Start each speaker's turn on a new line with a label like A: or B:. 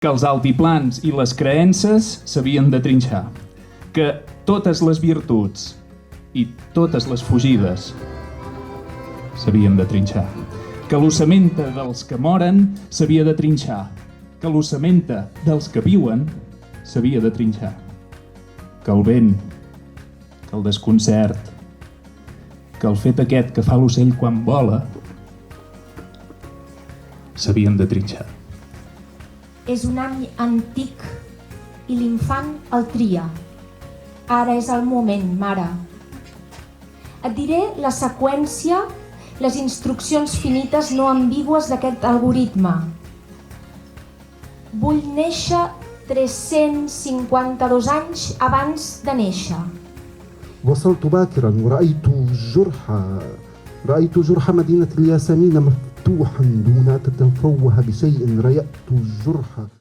A: que els altiplans i les creences s'havien de trinxar, que totes les virtuts i totes les fugides s'havien de trinxar, que l'ossamenta dels que moren s'havia de trinxar, que l'ossamenta dels que viuen s'havia de trinxar, que el vent, que el desconcert, que el fet aquest que fa l'ocell quan vola s'havien de trinxar.
B: És un any antic i l'infant el tria. Ara és el moment, mare. Et diré la seqüència, les instruccions finites no ambigües d'aquest algoritme. Vull néixer 352 anys abans de néixer.
C: وصلت باكرا رأيت جرح مدينة الياسمين مفتوحا دون أن تتفوه بشيء. رأيت الجرح